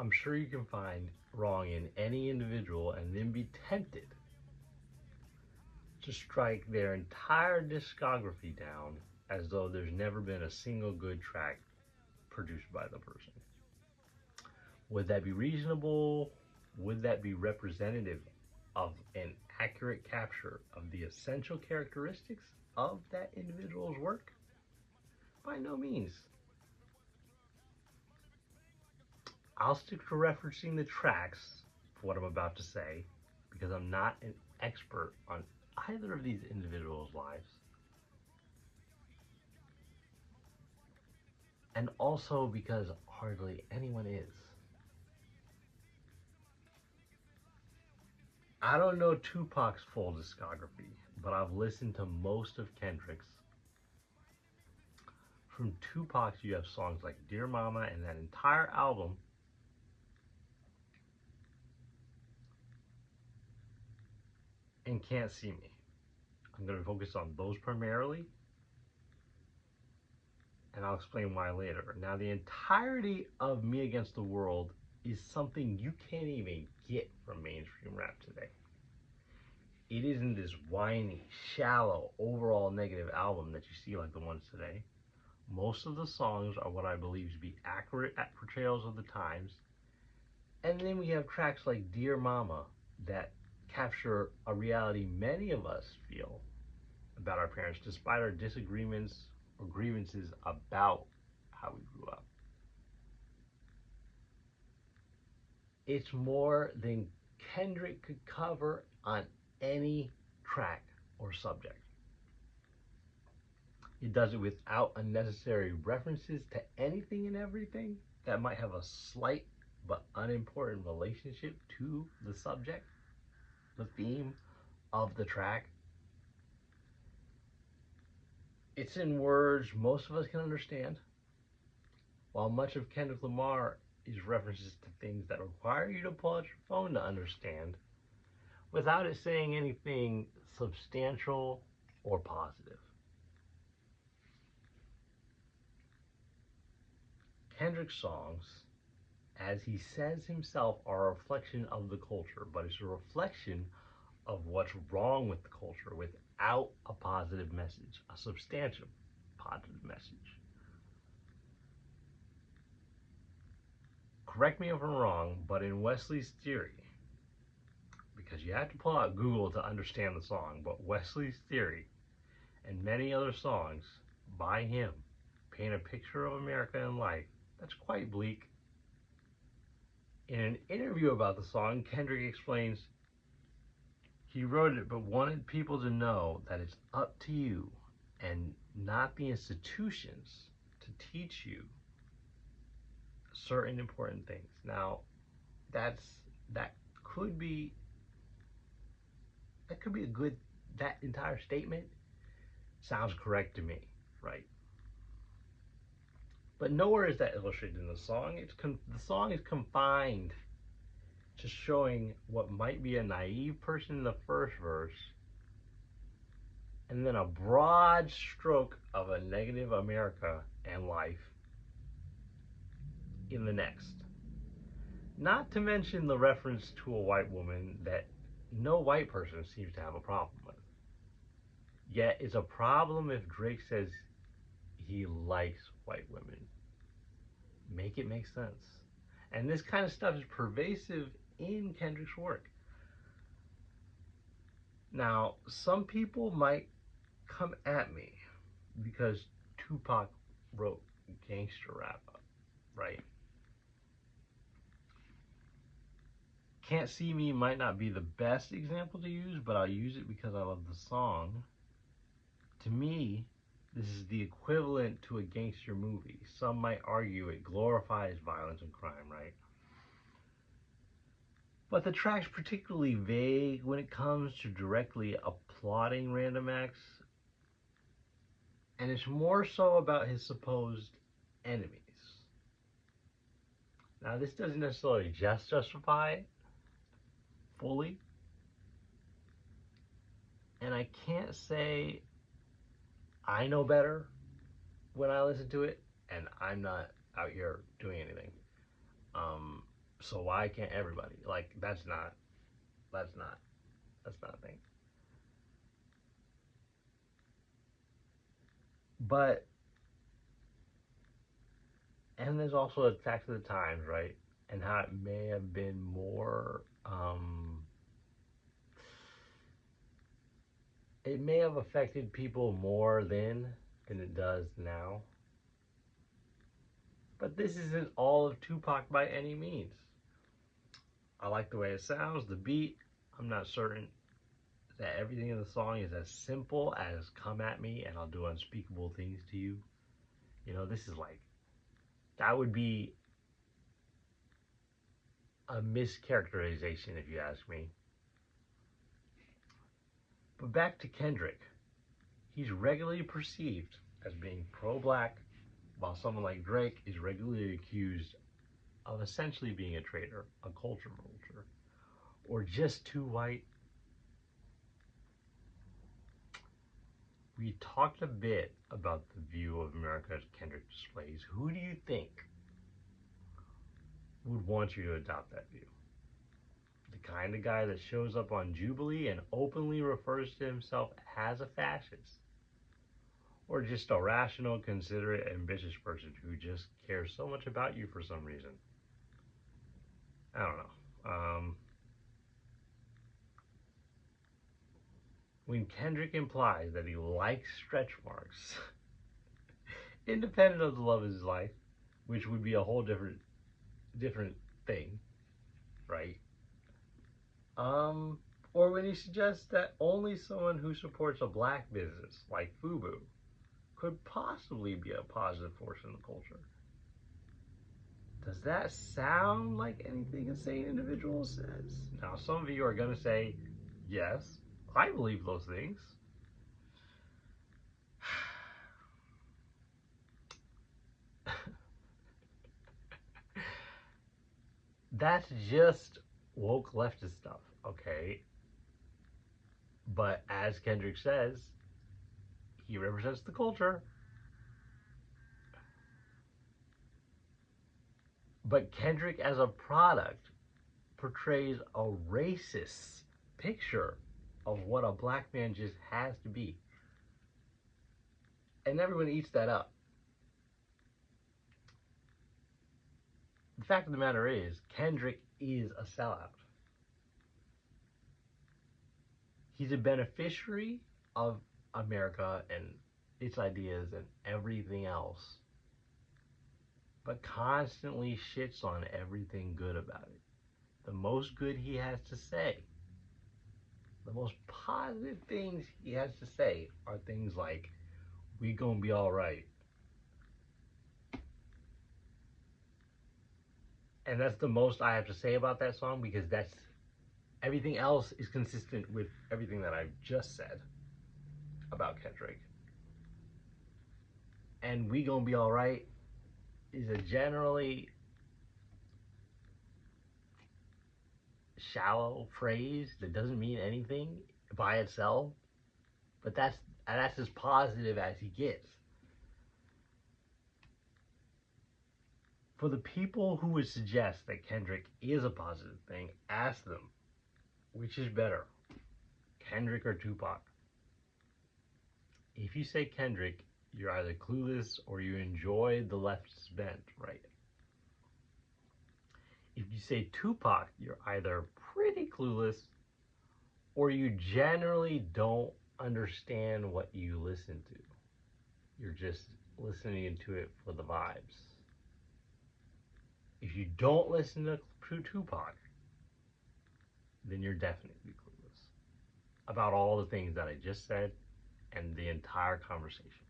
I'm sure you can find wrong in any individual and then be tempted to strike their entire discography down as though there's never been a single good track produced by the person. Would that be reasonable? Would that be representative of an accurate capture of the essential characteristics of that individual's work? By no means. I'll stick to referencing the tracks for what I'm about to say because I'm not an expert on either of these individuals' lives. And also because hardly anyone is. I don't know Tupac's full discography, but I've listened to most of Kendrick's. From Tupac's, you have songs like Dear Mama and that entire album. And Can't See Me. I'm going to focus on those primarily, and I'll explain why later. Now, the entirety of Me Against the World is something you can't even get from mainstream rap today. It isn't this whiny, shallow, overall negative album that you see like the ones today. Most of the songs are what I believe to be accurate portrayals of the times. And then we have tracks like Dear Mama that capture a reality many of us feel about our parents, despite our disagreements or grievances about how we grew up. It's more than Kendrick could cover on any track or subject. He does it without unnecessary references to anything and everything that might have a slight but unimportant relationship to the subject, the theme of the track. It's in words most of us can understand, while much of Kendrick Lamar is references to things that require you to pull out your phone to understand without it saying anything substantial or positive. Kendrick's songs, as he says himself, are a reflection of the culture, but it's a reflection of what's wrong with the culture without a positive message, a substantial positive message. Correct me if I'm wrong, but in Wesley's Theory, because you have to pull out Google to understand the song, but Wesley's Theory and many other songs by him paint a picture of America and life that's quite bleak. In an interview about the song, Kendrick explains he wrote it but wanted people to know that it's up to you and not the institutions to teach you certain important things. Now, that could be a good, that entire statement sounds correct to me, right? But nowhere is that illustrated in the song. The song is confined to showing what might be a naive person in the first verse, and then a broad stroke of a negative America and life in the next. Not to mention the reference to a white woman that no white person seems to have a problem with. Yet it's a problem if Drake says he likes white women. Make it make sense. And this kind of stuff is pervasive in Kendrick's work. Now, some people might come at me because Tupac wrote gangster rap, right? Can't See Me might not be the best example to use, but I'll use it because I love the song. To me, this is the equivalent to a gangster movie. Some might argue it glorifies violence and crime, right? But the track's particularly vague when it comes to directly applauding random acts, and it's more so about his supposed enemies. Now, this doesn't necessarily just justify it fully, and I can't say I know better when I listen to it, and I'm not out here doing anything. So why can't everybody? Like that's not a thing. But and there's also a fact of the times, right? And how it may have been more it may have affected people more then than it does now. But this isn't all of Tupac by any means. I like the way it sounds, the beat. I'm not certain that everything in the song is as simple as come at me and I'll do unspeakable things to you. You know, this is like, that would be a mischaracterization if you ask me. But back to Kendrick. He's regularly perceived as being pro-black, while someone like Drake is regularly accused of essentially being a traitor, a culture vulture, or just too white. We talked a bit about the view of America Kendrick displays. Who do you think would want you to adopt that view? The kind of guy that shows up on Jubilee and openly refers to himself as a fascist? Or just a rational, considerate, ambitious person who just cares so much about you for some reason? I don't know. When Kendrick implies that he likes stretch marks, independent of the love of his life, which would be a whole different thing, right? Or when he suggests that only someone who supports a black business like FUBU could possibly be a positive force in the culture. Does that sound like anything a sane individual says? Now, some of you are going to say, yes, I believe those things. That's just woke leftist stuff, okay? But as Kendrick says, he represents the culture. But Kendrick as a product portrays a racist picture of what a black man just has to be. And everyone eats that up. The fact of the matter is, Kendrick is a sellout. He's a beneficiary of America and its ideas and everything else, but constantly shits on everything good about it. The most good he has to say, the most positive things he has to say are things like, we gonna be all right. And that's the most I have to say about that song, because that's everything else is consistent with everything that I've just said about Kendrick. And we gonna be all right is a generally shallow phrase that doesn't mean anything by itself, but that's as positive as he gets. For the people who would suggest that Kendrick is a positive thing, ask them, which is better, Kendrick or Tupac? If you say Kendrick, you're either clueless or you enjoy the left's bent, right? If you say Tupac, you're either pretty clueless or you generally don't understand what you listen to. You're just listening to it for the vibes. If you don't listen to Tupac, then you're definitely clueless about all the things that I just said and the entire conversation.